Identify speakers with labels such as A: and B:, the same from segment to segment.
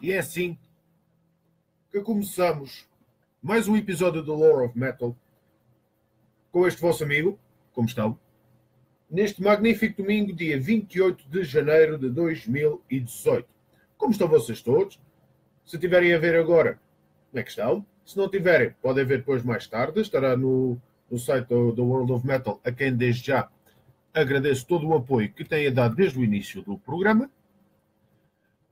A: E é assim que começamos mais um episódio do Lore of Metal com este vosso amigo, como estão? Neste magnífico domingo, dia 28 de janeiro de 2018. Como estão vocês todos? Se tiverem a ver agora, como é que estão? Se não tiverem, podem ver depois mais tarde. Estará no site do World of Metal, a quem desde já agradeço todo o apoio que têm dado desde o início do programa.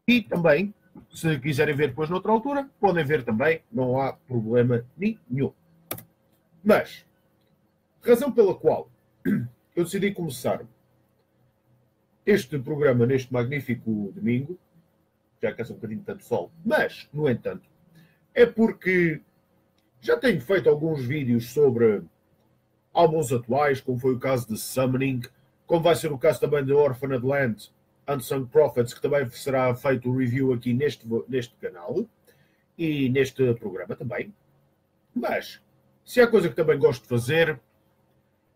A: E também, se quiserem ver depois noutra altura, podem ver também, não há problema nenhum. Mas, razão pela qual eu decidi começar este programa neste magnífico domingo, já que é um bocadinho de tanto sol, mas, no entanto, é porque já tenho feito alguns vídeos sobre álbuns atuais, como foi o caso de Summoning, como vai ser o caso também de Orphaned Land, Unsung Prophets, que também será feito o review aqui neste canal e neste programa também. Mas, se há coisa que também gosto de fazer,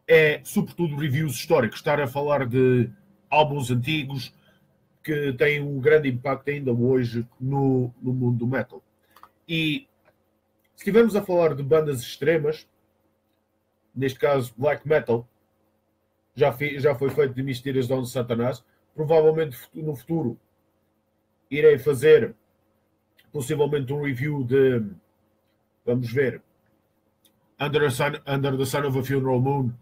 A: é sobretudo reviews históricos, estar a falar de álbuns antigos que têm um grande impacto ainda hoje no mundo do metal. E se estivermos a falar de bandas extremas, neste caso black metal, já foi feito de Mysterious Dawn de Satanás. Provavelmente no futuro irei fazer possivelmente um review de, vamos ver, Under the Sun of a Funeral Moon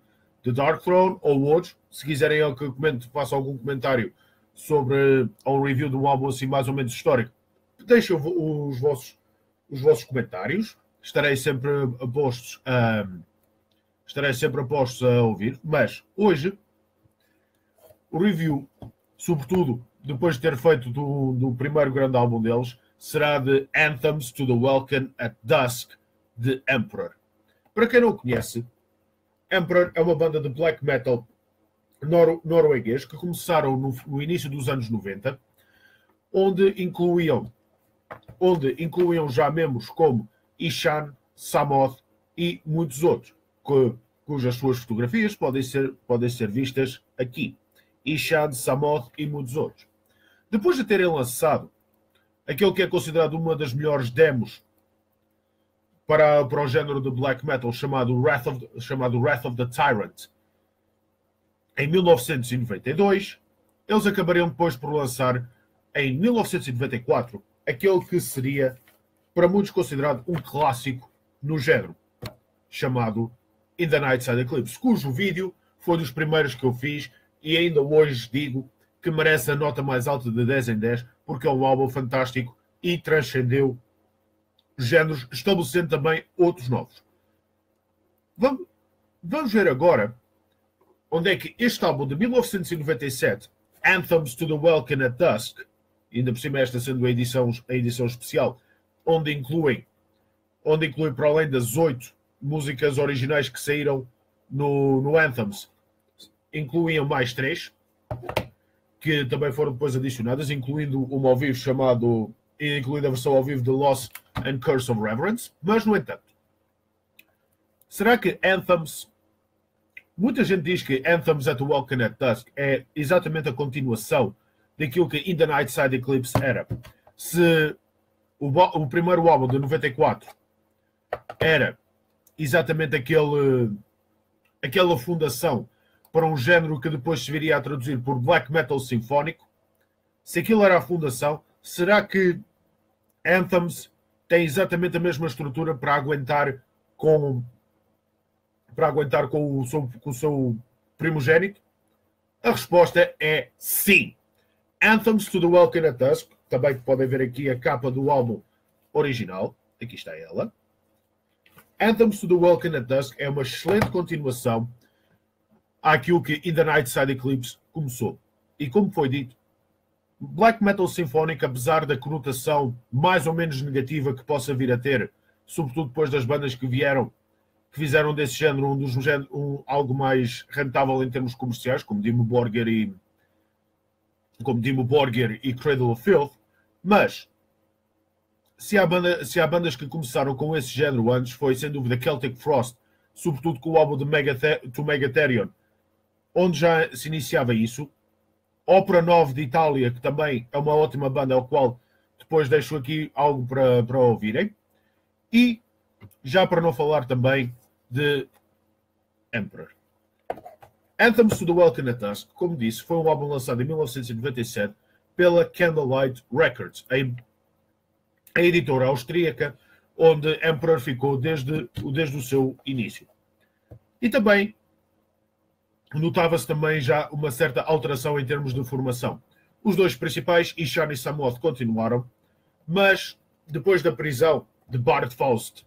A: de Dark Throne, ou outros. Se quiserem que eu faça algum comentário sobre um review de um álbum assim mais ou menos histórico, deixem os vossos comentários. Estarei sempre apostos a ouvir. Mas hoje o review, sobretudo depois de ter feito do primeiro grande álbum deles, será de Anthems to the Welcome at Dusk, de Emperor. Para quem não conhece, Emperor é uma banda de black metal norueguês que começaram no início dos anos 90, onde incluíam já membros como Ishan, Samoth e muitos outros, cujas suas fotografias podem ser vistas aqui. Ishan, Samoth e muitos outros. Depois de terem lançado aquele que é considerado uma das melhores demos para o género de black metal, chamado Wrath of the Tyrant, em 1992, eles acabariam depois por lançar, em 1994, aquele que seria, para muitos, considerado um clássico no género, chamado In the Nightside Eclipse, cujo vídeo foi dos primeiros que eu fiz e ainda hoje digo que merece a nota mais alta de 10 em 10, porque é um álbum fantástico e transcendeu géneros, estabelecendo também outros novos. Vamos ver agora onde é que este álbum de 1997, Anthems to the Welcome at Dusk, ainda por cima esta sendo a edição especial, onde inclui para além das 8 músicas originais que saíram no Anthems, incluíam mais 3, que também foram depois adicionadas, incluindo uma ao vivo incluindo a versão ao vivo de Loss and Curse of Reverence. Mas, no entanto, será que Anthems... Muita gente diz que Anthems at the Welcome at Dusk é exatamente a continuação daquilo que In the Nightside Eclipse era. Se o primeiro álbum de 94 era exatamente aquela fundação para um género que depois se viria a traduzir por black metal sinfónico, se aquilo era a fundação, será que Anthems tem exatamente a mesma estrutura para aguentar com o seu primogênito? A resposta é sim. Anthems to the Welcome at Dusk, também podem ver aqui a capa do álbum original, aqui está ela. Anthems to the Welcome at Dusk é uma excelente continuação àquilo que In the Nightside Eclipse começou. E como foi dito, black metal sinfónico, apesar da conotação mais ou menos negativa que possa vir a ter, sobretudo depois das bandas que fizeram desse género algo mais rentável em termos comerciais, como Dimmu Borgir e Cradle of Filth, mas se há bandas que começaram com esse género antes, foi sem dúvida Celtic Frost, sobretudo com o álbum de To Megatherion, onde já se iniciava isso. Opera 9 de Itália, que também é uma ótima banda, ao qual depois deixo aqui algo para ouvirem. E já para não falar também de Emperor. Anthems to the Welcome at Dusk, como disse, foi um álbum lançado em 1997 pela Candlelight Records, a editora austríaca, onde Emperor ficou desde o seu início. E também notava-se também já uma certa alteração em termos de formação. Os dois principais, Ihsahn e Samoth, continuaram, mas depois da prisão de Bart Faust,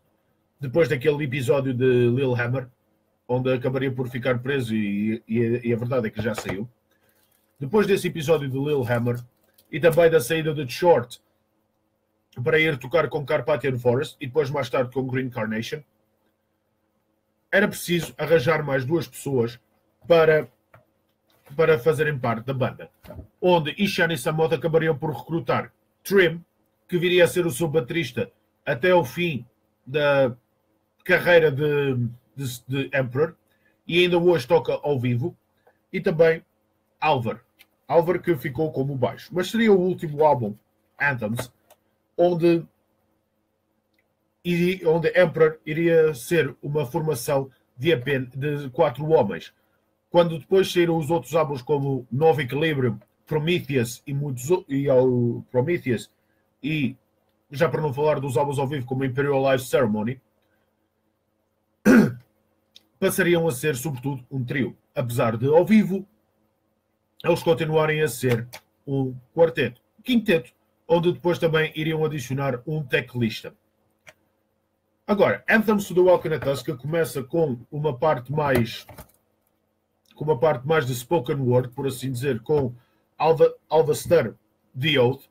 A: depois daquele episódio de Lillehammer, onde acabaria por ficar preso e a verdade é que já saiu, depois desse episódio de Lillehammer e também da saída de Short para ir tocar com Carpathian Forest e depois mais tarde com Green Carnation, era preciso arranjar mais duas pessoas para fazerem parte da banda, onde Ihsahn e Samoth acabariam por recrutar Trim, que viria a ser o seu baterista até o fim da carreira de Emperor, e ainda hoje toca ao vivo, e também Alvar que ficou como baixo. Mas seria o último álbum, Anthems, onde Emperor iria ser uma formação de 4 homens. Quando depois saíram os outros álbuns como Novo Equilíbrio, Prometheus Prometheus, e já para não falar dos álbuns ao vivo como Imperial Live Ceremony, passariam a ser sobretudo um trio, apesar de ao vivo eles continuarem a ser um quarteto, quinteto, onde depois também iriam adicionar um teclista. Agora, Anthems to the Welcome at Dusk começa com uma parte mais de spoken word, por assim dizer, com Alvastar The Oath.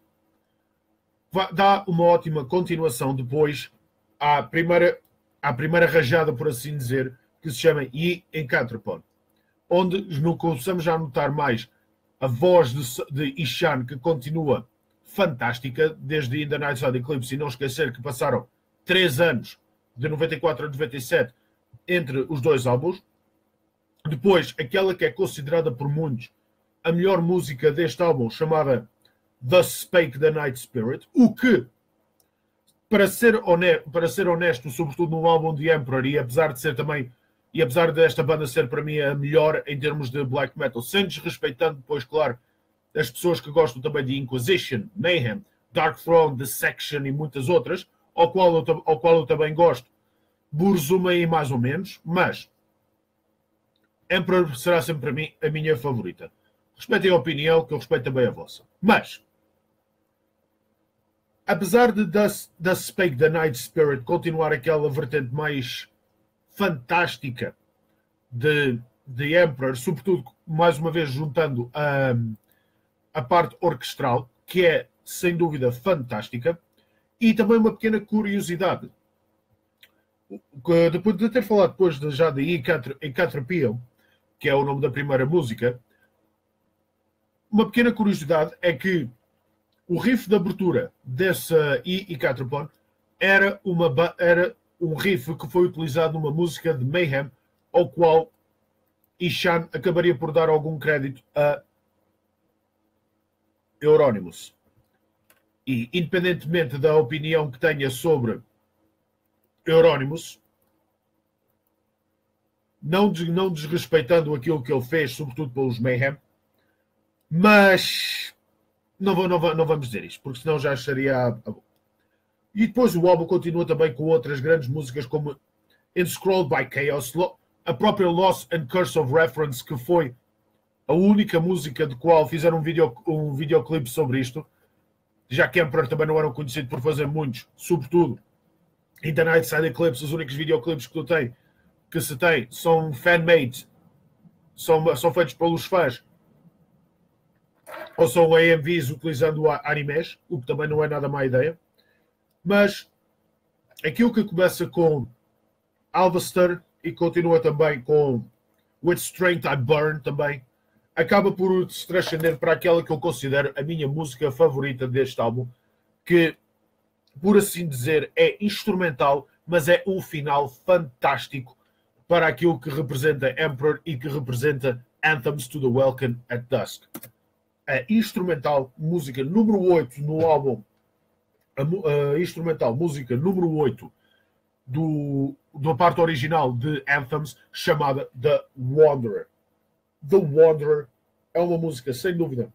A: Dá uma ótima continuação depois à primeira rajada, por assim dizer, que se chama Ye Encantropon, onde começamos já a notar mais a voz de Ihsahn, que continua fantástica desde In the Night Side Eclipse, e não esquecer que passaram 3 anos, de 94 a 97, entre os dois álbuns. Depois, aquela que é considerada por muitos a melhor música deste álbum, chamada Thus Spake the Night Spirit, o que, para ser honesto, sobretudo num álbum de Emperor, e apesar desta banda ser para mim a melhor em termos de black metal, sem desrespeitando depois, claro, as pessoas que gostam também de Inquisition, Mayhem, Dark Throne, Dissection e muitas outras, ao qual eu também gosto, Burzuma e mais ou menos, mas Emperor será sempre para mim a minha favorita. Respeitem a opinião, que eu respeito também a vossa. Mas, apesar de Thus Spake the Night Spirit continuar aquela vertente mais fantástica de Emperor, sobretudo, mais uma vez, juntando a parte orquestral, que é, sem dúvida, fantástica, e também uma pequena curiosidade. Depois de ter falado já de Encantropium, que é o nome da primeira música, uma pequena curiosidade é que o riff de abertura dessa Encantropium era um riff que foi utilizado numa música de Mayhem, ao qual Ihsahn acabaria por dar algum crédito a Euronymous. E, independentemente da opinião que tenha sobre Euronymous, não desrespeitando aquilo que ele fez, sobretudo pelos Mayhem, mas não vamos dizer isto, porque senão já estaria E depois o álbum continua também com outras grandes músicas como Enscrolled by Chaos, a própria Loss and Curse of Reference, que foi a única música de qual fizeram um videoclipe sobre isto, já que Emperor também não eram conhecidos por fazer muitos, sobretudo In the Night Side Eclipse, os únicos videoclipes que se tem são fan-made, são feitos pelos fãs, ou são AMVs utilizando animes, o que também não é nada má ideia. Mas aquilo que começa com Alvastar e continua também com With Strength I Burn também, acaba por se transcender para aquela que eu considero a minha música favorita deste álbum, que, por assim dizer, é instrumental, mas é um final fantástico para aquilo que representa Emperor e que representa Anthems to the Welcome at Dusk. A instrumental, música número 8 no álbum a instrumental, música número 8 da parte original de Anthems, chamada The Wanderer. The Wanderer é uma música, sem dúvida,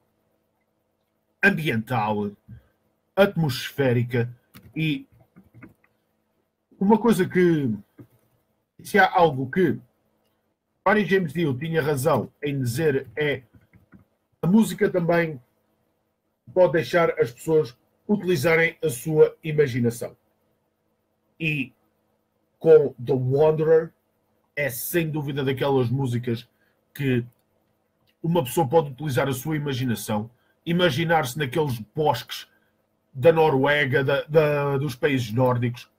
A: ambiental, atmosférica e uma coisa que, se há algo que Ronnie James Dio tinha razão em dizer, é a música também pode deixar as pessoas utilizarem a sua imaginação. E com The Wanderer é sem dúvida daquelas músicas que uma pessoa pode utilizar a sua imaginação, imaginar-se naqueles bosques da Noruega, dos países nórdicos,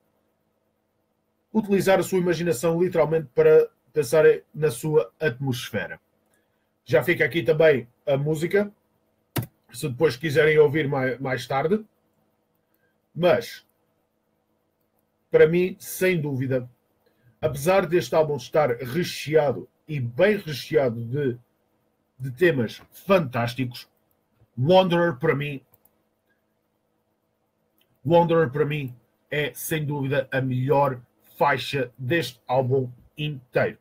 A: utilizar a sua imaginação literalmente para pensar na sua atmosfera. Já fica aqui também a música, se depois quiserem ouvir mais tarde. Mas, para mim, sem dúvida, apesar deste álbum estar recheado e bem recheado de temas fantásticos, Wanderer para mim é sem dúvida a melhor faixa deste álbum inteiro.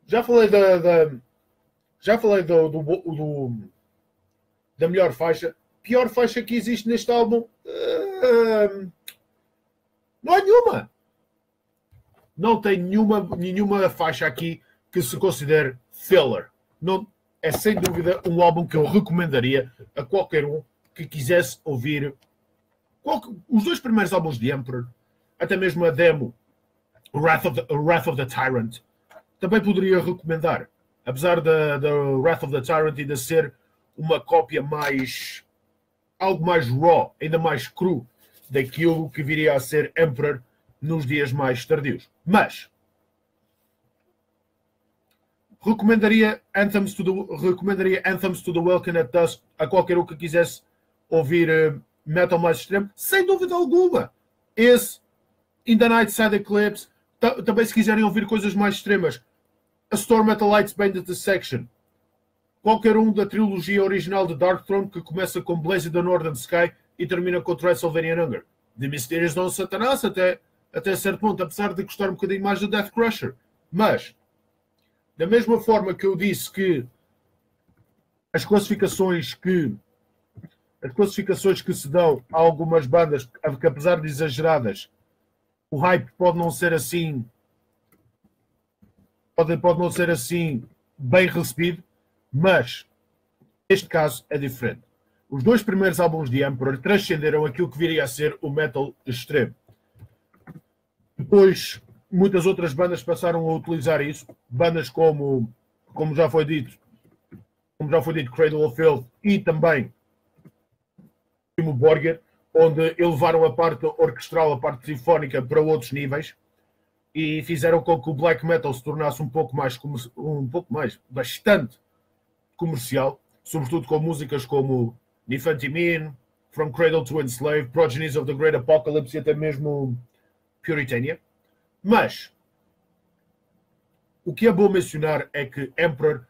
A: Já falei da melhor faixa. Pior faixa que existe neste álbum, não há nenhuma. Não tem nenhuma faixa aqui que se considere filler. Não, é sem dúvida um álbum que eu recomendaria a qualquer um que quisesse ouvir os dois primeiros álbuns de Emperor, até mesmo a demo Wrath of the Tyrant, também poderia recomendar. Apesar da Wrath of the Tyrant ainda ser uma cópia algo mais raw, ainda mais cru daquilo que viria a ser Emperor nos dias mais tardios. Mas recomendaria Anthems to the Welcome at Dusk a qualquer um que quisesse ouvir metal mais extremo, sem dúvida alguma. Esse, In the Night Side Eclipse, também se quiserem ouvir coisas mais extremas, A Storm at the Light's Bandit Section, qualquer um da trilogia original de Darkthrone, que começa com Blaze of the Northern Sky e termina com Transylvanian Hunger. The Mysterious Dawn of Satanás até certo ponto, apesar de gostar um bocadinho mais de Death Crusher. Mas, da mesma forma que eu disse que as classificações que se dão a algumas bandas, que apesar de exageradas, o hype pode não ser assim bem recebido, mas neste caso é diferente. Os dois primeiros álbuns de Emperor transcenderam aquilo que viria a ser o metal extremo. Depois, muitas outras bandas passaram a utilizar isso. Bandas como já foi dito, Cradle of Filth e também Timo Borger, onde elevaram a parte orquestral, a parte sinfónica para outros níveis e fizeram com que o black metal se tornasse bastante comercial, sobretudo com músicas como Nifanthimin, From Cradle to Enslave, Progenies of the Great Apocalypse e até mesmo Puritania. Mas o que é bom mencionar é que Emperor,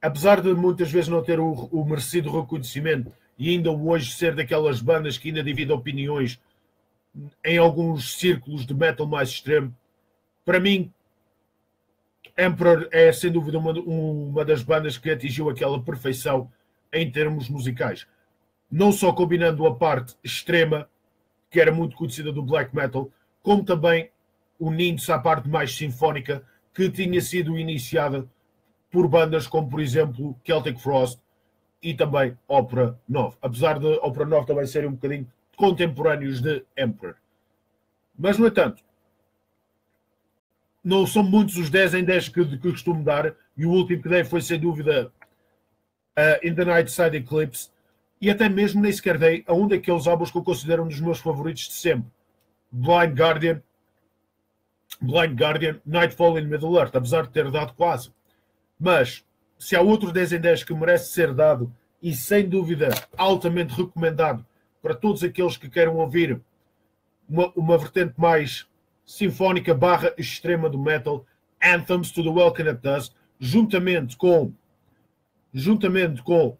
A: apesar de muitas vezes não ter o merecido reconhecimento e ainda hoje ser daquelas bandas que ainda divide opiniões em alguns círculos de metal mais extremo, para mim Emperor é sem dúvida uma das bandas que atingiu aquela perfeição em termos musicais. Não só combinando a parte extrema, que era muito conhecida do black metal, como também unindo-se à parte mais sinfónica, que tinha sido iniciada por bandas como, por exemplo, Celtic Frost e também Opera 9. Apesar de Opera 9 também serem um bocadinho contemporâneos de Emperor. Mas, no entanto, não são muitos os 10 em 10 que costumo dar, e o último que dei foi, sem dúvida, In the Night Side Eclipse, e até mesmo nem sequer dei a um daqueles álbuns que eu considero um dos meus favoritos de sempre, Blind Guardian, Nightfall in Middle-earth, apesar de ter dado quase. Mas, se há outro 10 em 10 que merece ser dado, e sem dúvida altamente recomendado para todos aqueles que queiram ouvir uma vertente mais sinfónica / extrema do metal, Anthems to the Welcome at Dusk, juntamente com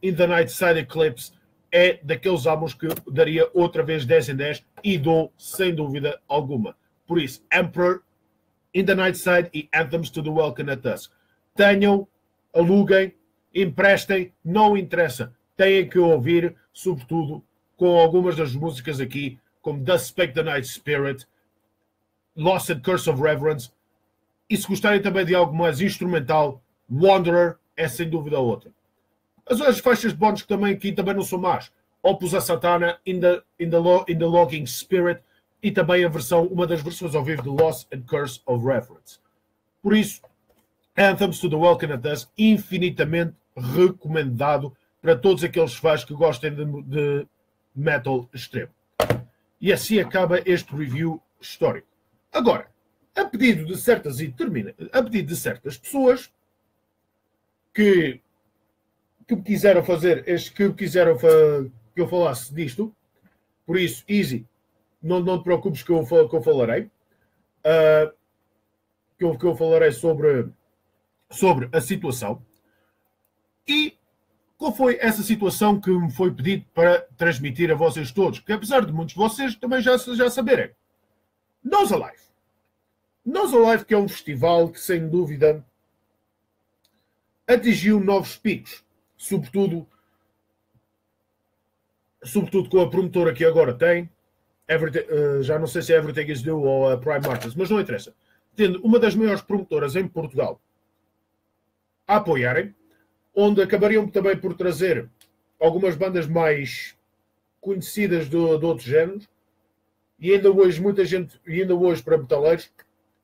A: In the Night Side Eclipse, é daqueles álbuns que daria outra vez 10 em 10 e dou sem dúvida alguma. Por isso, Emperor, In the Night Side e Anthems to the Welcome at Dusk. Tenham, aluguem, emprestem, não interessa. Têm que ouvir, sobretudo, com algumas das músicas aqui, como Does Spake the Night Spirit, Lost and Curse of Reverence, e se gostarem também de algo mais instrumental, Wanderer é sem dúvida outra. As faixas de bónus que também aqui também não são más. Opus a Satana, in the Logging Spirit, e também a versão, uma das versões ao vivo de Lost and Curse of Reference. Por isso, Anthems to the Welcome at Dusk, infinitamente recomendado para todos aqueles fãs que gostem de metal extremo. E assim acaba este review histórico. Agora, a pedido de certas pessoas que me quiseram fazer, que eu falasse disto, por isso, easy, não te preocupes que eu falarei. Que eu falarei sobre a situação. E qual foi essa situação que me foi pedido para transmitir a vocês todos? Que apesar de muitos de vocês também já saberem. Nós Alive. Nós Alive, que é um festival que, sem dúvida, atingiu novos picos. Sobretudo com a promotora que agora tem. Já não sei se é Everything is New ou a Prime Artists, mas não interessa. Tendo uma das maiores promotoras em Portugal a apoiarem, onde acabariam também por trazer algumas bandas mais conhecidas de outros géneros, e ainda hoje muita gente, e ainda hoje para metaleiros,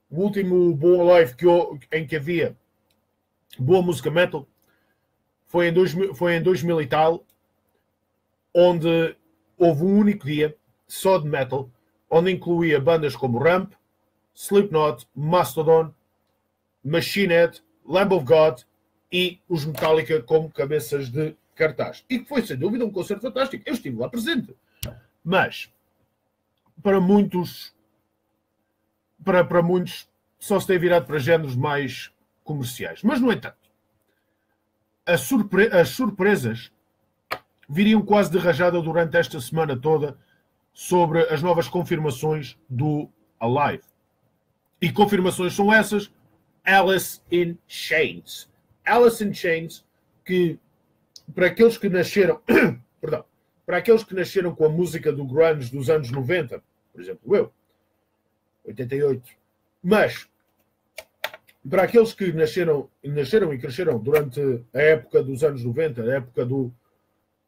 A: o último bom live em que havia boa música metal foi em 2000 e tal, onde houve um único dia só de metal, onde incluía bandas como Ramp, Slipknot, Mastodon, Machine Head, Lamb of God e os Metallica como cabeças de cartaz. E que foi, sem dúvida, um concerto fantástico. Eu estive lá presente. Mas, para muitos só se tem virado para géneros mais comerciais. Mas, no entanto, as surpresas viriam quase de rajada durante esta semana toda sobre as novas confirmações do Alive. E confirmações são essas: Alice in Chains. Alice in Chains, que para aqueles que nasceram para aqueles que nasceram com a música do grunge dos anos 90, por exemplo, eu, 88, mas para aqueles que nasceram e cresceram durante a época dos anos 90, a época do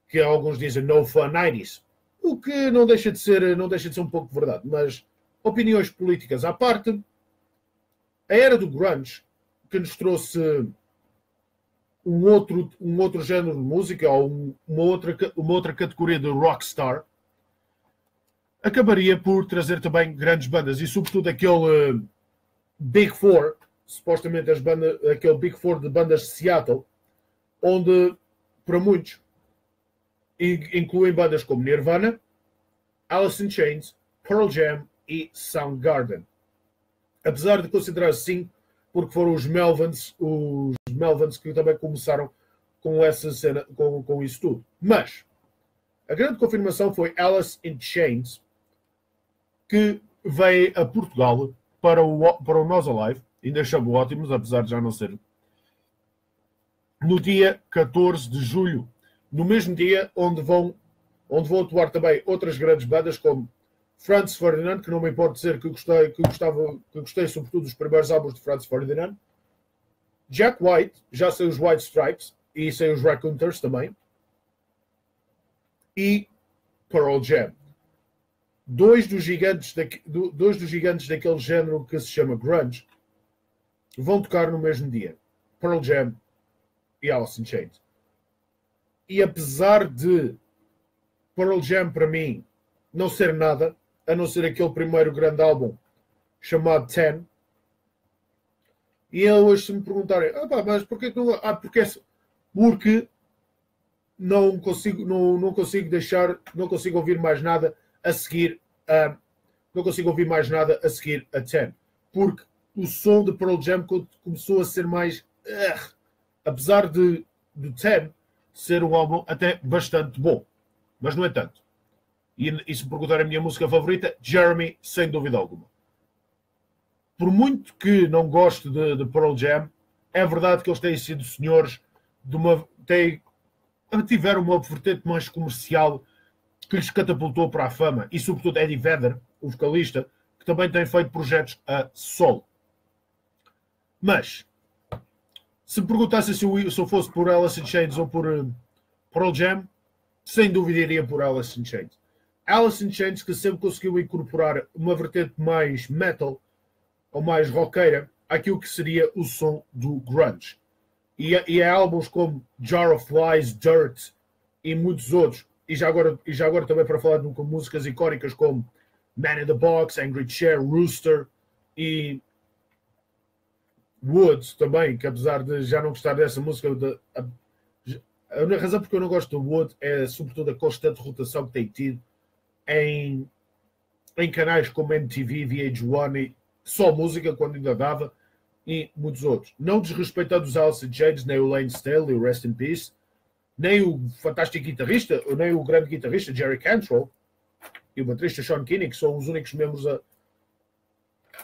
A: que alguns dizem no fun 90s, o que não deixa de ser um pouco verdade, mas opiniões políticas à parte, a era do grunge, que nos trouxe um outro género de música, ou uma outra categoria de rockstar, acabaria por trazer também grandes bandas, e sobretudo aquele Big Four, supostamente aquele Big Four de bandas de Seattle, onde, para muitos, incluem bandas como Nirvana, Alice in Chains, Pearl Jam e Soundgarden. Apesar de considerar assim, porque foram os Melvins que também começaram com essa cena, com isso tudo. Mas a grande confirmação foi Alice in Chains, que veio a Portugal para o Nós Alive, ainda chamo ótimos, apesar de já não ser, no dia 14 de julho, no mesmo dia onde vão atuar também outras grandes bandas como Franz Ferdinand, que não me importa dizer que gostei sobretudo dos primeiros álbuns de Franz Ferdinand, Jack White, já sem os White Stripes e sem os Raconteurs também, e Pearl Jam. Dois dos gigantes daquele género que se chama grunge vão tocar no mesmo dia, Pearl Jam e Alice in Chains. E apesar de Pearl Jam para mim não ser nada, a não ser aquele primeiro grande álbum chamado Ten, e hoje se me perguntarem, mas porquê que não... Porque não consigo ouvir mais nada a seguir a Ten, porque o som de Pearl Jam começou a ser mais, apesar de Ten ser um álbum até bastante bom. Mas, no entanto, e se me perguntar a minha música favorita, Jeremy, sem dúvida alguma. Por muito que não goste de Pearl Jam, é verdade que eles têm sido senhores de uma... tiveram uma vertente mais comercial que lhes catapultou para a fama. E, sobretudo, Eddie Vedder, o vocalista, que também tem feito projetos a solo. Mas, se me perguntasse se eu fosse por Alice in Chains ou por Pearl Jam, sem dúvida iria por Alice in Chains. Alice in Chains, que sempre conseguiu incorporar uma vertente mais metal ou mais roqueira àquilo que seria o som do grunge. E há álbuns como Jar of Flies, Dirt e muitos outros. E já agora também para falar de músicas icónicas como Man in the Box, Angry Chair, Rooster e Wood também, que apesar de já não gostar dessa música, a única razão porque eu não gosto do Wood é sobretudo a constante rotação que tem tido em canais como MTV, VH1 e só música quando ainda dava e muitos outros. Não desrespeitando os Alice in Chains, nem o Lane Staley, o Rest in Peace, nem o fantástico guitarrista, nem o grande guitarrista Jerry Cantrell e o baterista Sean Kinney, que são os únicos membros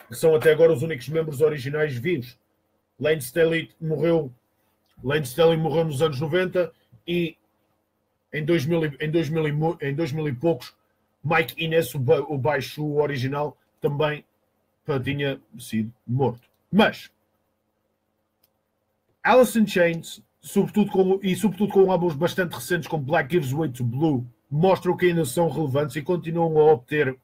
A: que são até agora os únicos membros originais vivos. Lane Staley morreu nos anos 90 e em 2000 e poucos Mike Inez, o baixo original, também tinha sido morto. Mas Alice in Chains, sobretudo com álbuns bastante recentes como Black Gives Way to Blue, mostram que ainda são relevantes e continuam a obter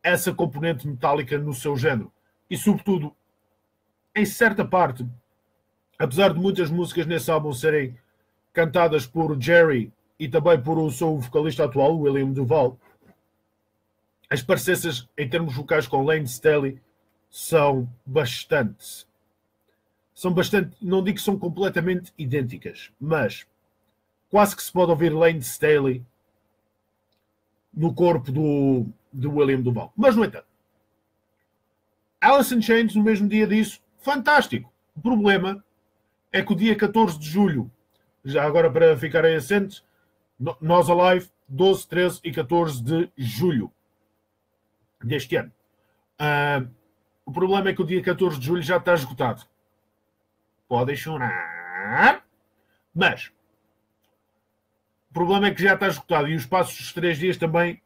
A: essa componente metálica no seu género. E sobretudo, em certa parte, apesar de muitas músicas nesse álbum serem cantadas por Jerry e também por o seu vocalista atual, William Duval, as parecenças em termos vocais com Lane Staley são bastante, não digo que são completamente idênticas, mas quase que se pode ouvir Lane Staley no corpo do William Duval. Mas, no entanto, Alice in Chains, no mesmo dia disso, fantástico. O problema é que o dia 14 de julho, já agora para ficarem assentes, Nós Alive, 12, 13 e 14 de julho deste ano. O problema é que o dia 14 de julho já está esgotado. Podem chorar, mas o problema é que já está esgotado e os passos dos 3 dias também,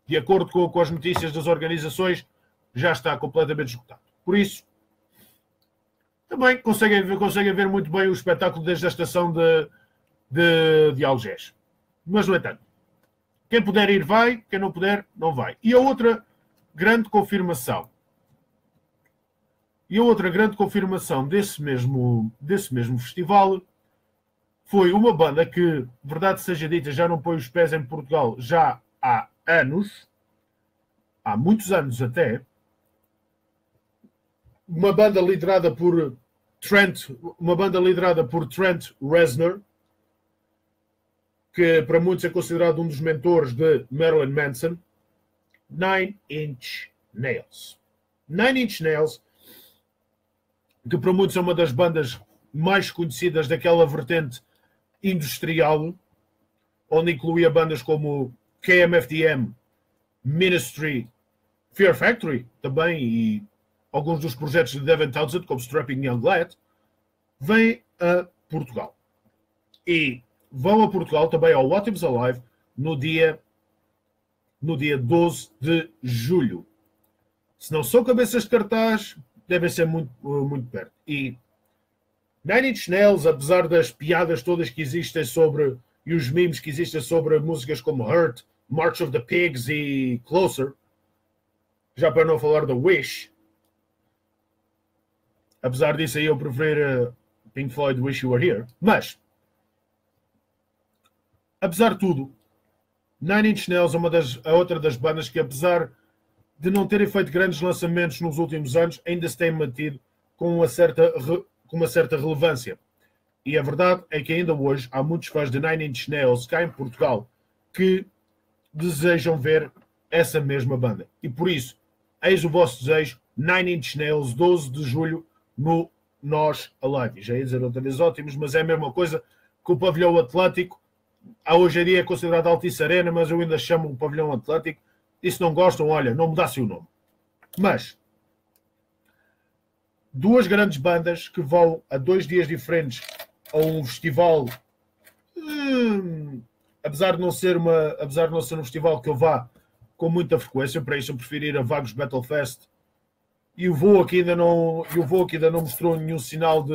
A: de acordo com as notícias das organizações, já está completamente esgotado. Por isso, também conseguem ver muito bem o espetáculo desde a estação de Algés. Mas, no entanto, quem puder ir vai, quem não puder, não vai. E a outra grande confirmação desse mesmo festival foi uma banda que, verdade seja dita, já não põe os pés em Portugal já há anos, há muitos anos até, uma banda liderada por Trent Reznor, que para muitos é considerado um dos mentores de Marilyn Manson, Nine Inch Nails. Nine Inch Nails, que para muitos é uma das bandas mais conhecidas daquela vertente industrial, onde incluía bandas como KMFDM, Ministry, Fear Factory também, e alguns dos projetos de Devin Townsend, como Strapping Young Lad, vêm a Portugal. E vão a Portugal também ao What Is Alive no dia 12 de julho. Se não são cabeças de cartaz, devem ser muito, muito perto. E Nine Inch Nails, apesar das piadas todas que existem sobre, e os memes que existem sobre músicas como Hurt, March of the Pigs e Closer, já para não falar da Wish, apesar disso aí eu preferir Pink Floyd Wish You Were Here, mas apesar de tudo, Nine Inch Nails é outra das bandas que, apesar de não terem feito grandes lançamentos nos últimos anos, ainda se tem mantido com uma certa relevância. E a verdade é que ainda hoje há muitos fãs de Nine Inch Nails cá em Portugal que desejam ver essa mesma banda. E por isso, eis o vosso desejo, Nine Inch Nails, 12 de julho, no Nós Alive. Já ia dizer outra vez ótimos, mas é a mesma coisa que o Pavilhão Atlântico, hoje em dia é considerado Altice Arena, mas eu ainda chamo o Pavilhão Atlântico. E se não gostam, olha, não mudasse o nome. Mas duas grandes bandas que vão a 2 dias diferentes a um festival, apesar de não ser um festival que eu vá com muita frequência, para isso eu prefiro ir a Vagos Metal Fest, e o voo aqui ainda não mostrou nenhum sinal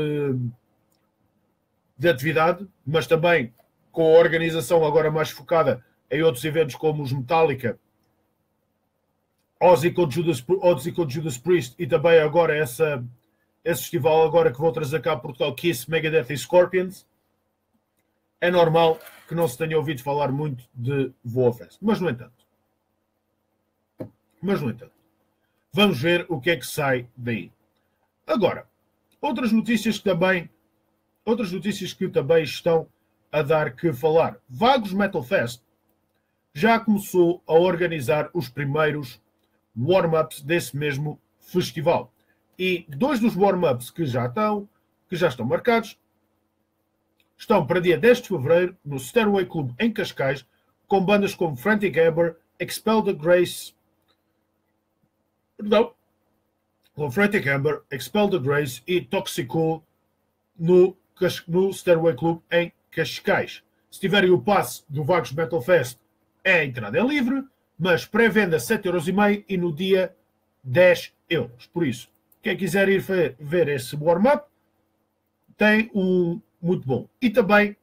A: de atividade, mas também com a organização agora mais focada em outros eventos como os Metallica, Ozzy com Judas Priest, e também agora esse festival agora que vou trazer cá a Portugal, Kiss, Megadeth e Scorpions, é normal que não se tenha ouvido falar muito de VoaFest. Mas, no entanto, vamos ver o que é que sai daí. Agora, outras notícias que também estão a dar que falar. Vagos Metal Fest já começou a organizar os primeiros warm-ups desse mesmo festival. E 2 dos warm-ups que já estão marcados estão para dia 10 de fevereiro no Stairway Club em Cascais, com bandas como Frantic Amber, Expel the Grace e Toxico no Stairway Club em Cascais. Se tiverem o passe do Vagos Metal Fest, a entrada é livre, mas pré-venda 7,5€ e no dia 10€. Por isso, quem quiser ir ver esse warm-up, tem um muito bom. E também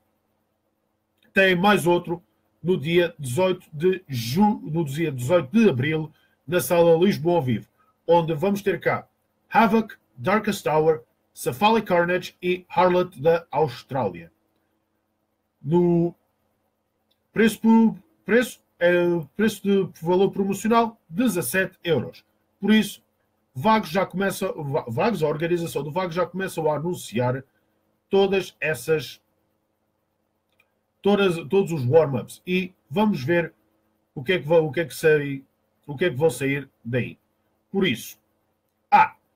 A: tem mais outro no dia 18 de abril, na Sala Lisboa ao Vivo, onde vamos ter cá Havoc, Darkest Hour, Cephalic Carnage e Harlot da Austrália. No preço de valor promocional, 17€. Por isso, a organização do Vagos já começa a anunciar todos os warm-ups, e vamos ver o que é que vão sair daí. Por isso,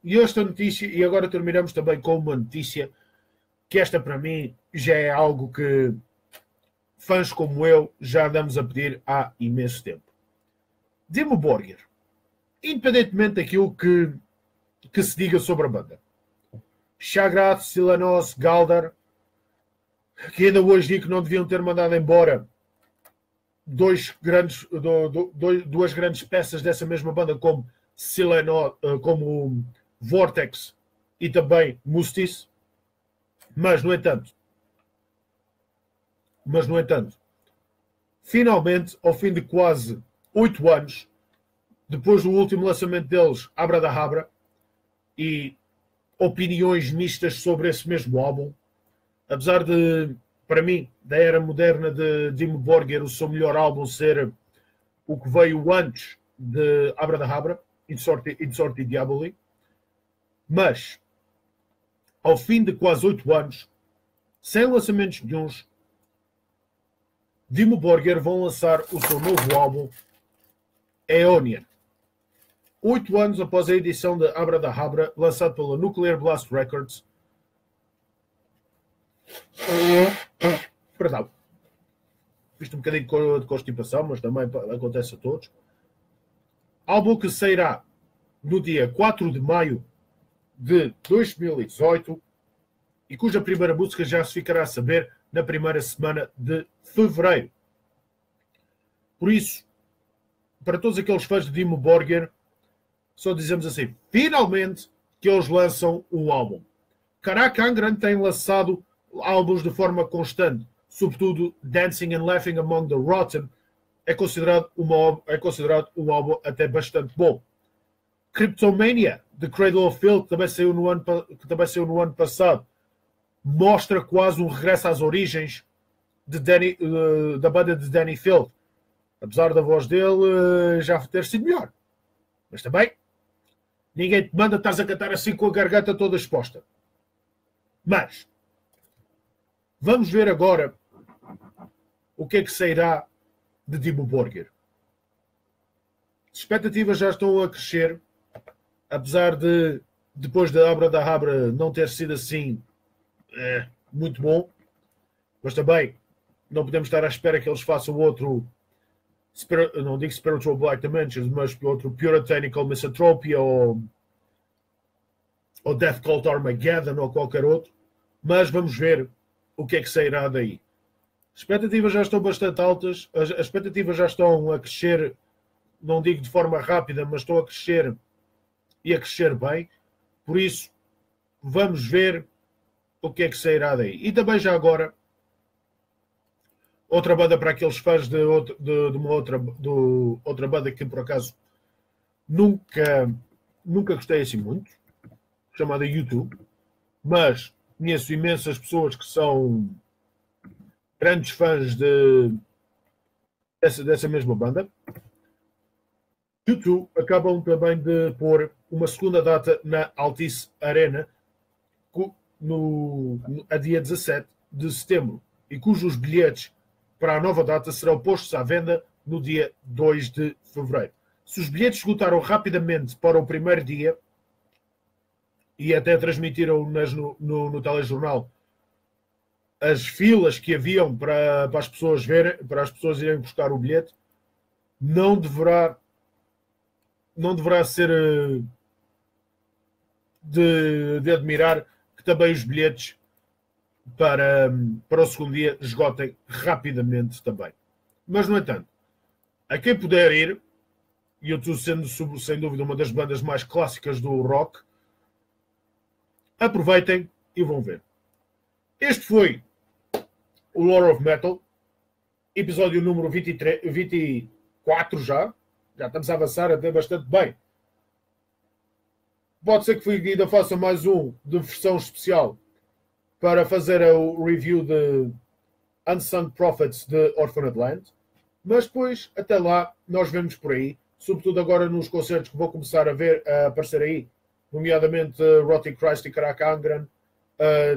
A: e esta notícia, e agora terminamos também com uma notícia que esta para mim já é algo que fãs como eu já andamos a pedir há imenso tempo. Dimmu Borgir, independentemente daquilo que se diga sobre a banda, Chagrat, Silanos, Galdar, que ainda hoje digo que não deviam ter mandado embora duas grandes peças dessa mesma banda, como como Vortex e também Mustis, mas no entanto, finalmente, ao fim de quase 8 anos, depois do último lançamento deles, Abracadabra, e opiniões mistas sobre esse mesmo álbum, apesar de, para mim, da era moderna de Dimmu Borgir, o seu melhor álbum ser o que veio antes de Abracadabra, Insorti Diaboli, mas ao fim de quase 8 anos, sem lançamentos nenhuns, Dimmu Borgir vão lançar o seu novo álbum, Aeonian. 8 anos após a edição de Abracadabra, lançado pela Nuclear Blast Records. Perdão. Fiz um bocadinho de constipação, mas também acontece a todos. Álbum que sairá no dia 4 de maio de 2018 e cuja primeira música já se ficará a saber na primeira semana de fevereiro. Por isso, para todos aqueles fãs de Dimmu Borgir, só dizemos assim, finalmente que eles lançam um álbum. Karak Angren tem lançado álbuns de forma constante, sobretudo Dancing and Laughing Among the Rotten é considerado um álbum até bastante bom. Cryptomania, The Cradle of Filth, que também saiu no ano passado, mostra quase um regresso às origens da banda de Danny Filth, apesar da voz dele já ter sido melhor. Mas também, ninguém te manda, estás a cantar assim com a garganta toda exposta. Mas, vamos ver agora o que é que sairá de Dimmu Borgir. As expectativas já estão a crescer, apesar de, depois da Abracadabra não ter sido assim muito bom, mas também não podemos estar à espera que eles façam outro, não digo Spiritual Black Dimensions, mas outro Puritanical Misanthropia ou Death Cult Armageddon ou qualquer outro, mas vamos ver o que é que sairá daí. As expectativas já estão bastante altas, as expectativas já estão a crescer, não digo de forma rápida, mas estão a crescer e a crescer bem, por isso vamos ver o que é que sairá daí. E também já agora, outra banda para aqueles fãs de uma outra banda que por acaso nunca gostei assim muito, chamada U2, mas conheço imensas pessoas que são grandes fãs dessa mesma banda. U2 acabam também de pôr uma segunda data na Altice Arena a dia 17 de setembro e cujos bilhetes para a nova data serão postos à venda no dia 2 de fevereiro. Se os bilhetes esgotaram rapidamente para o primeiro dia e até transmitiram no telejornal as filas que haviam para as pessoas verem, para as pessoas irem buscar o bilhete, não deverá ser de admirar que também os bilhetes para o segundo dia esgotem rapidamente também. Mas, no entanto, a quem puder ir, e eu estou sendo, sem dúvida, uma das bandas mais clássicas do rock, aproveitem e vão ver. Este foi o Lore of Metal, episódio número 24 já. Já estamos a avançar até bastante bem. Pode ser que ainda faça mais um de versão especial para fazer o review de Unsung Prophets de Orphaned Land. Mas depois, até lá, nós vemos por aí. Sobretudo agora nos concertos que vou começar a ver, a aparecer aí. Nomeadamente Rotting Christ e Karakangran,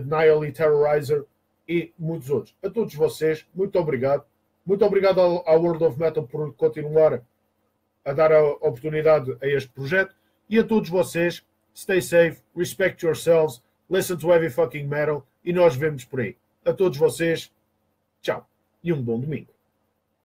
A: Nihil e Terrorizer e muitos outros. A todos vocês, muito obrigado. Muito obrigado ao World of Metal por continuar a dar a oportunidade a este projeto. E a todos vocês, stay safe, respect yourselves, listen to heavy fucking metal e nós vemos por aí. A todos vocês, tchau e um bom domingo.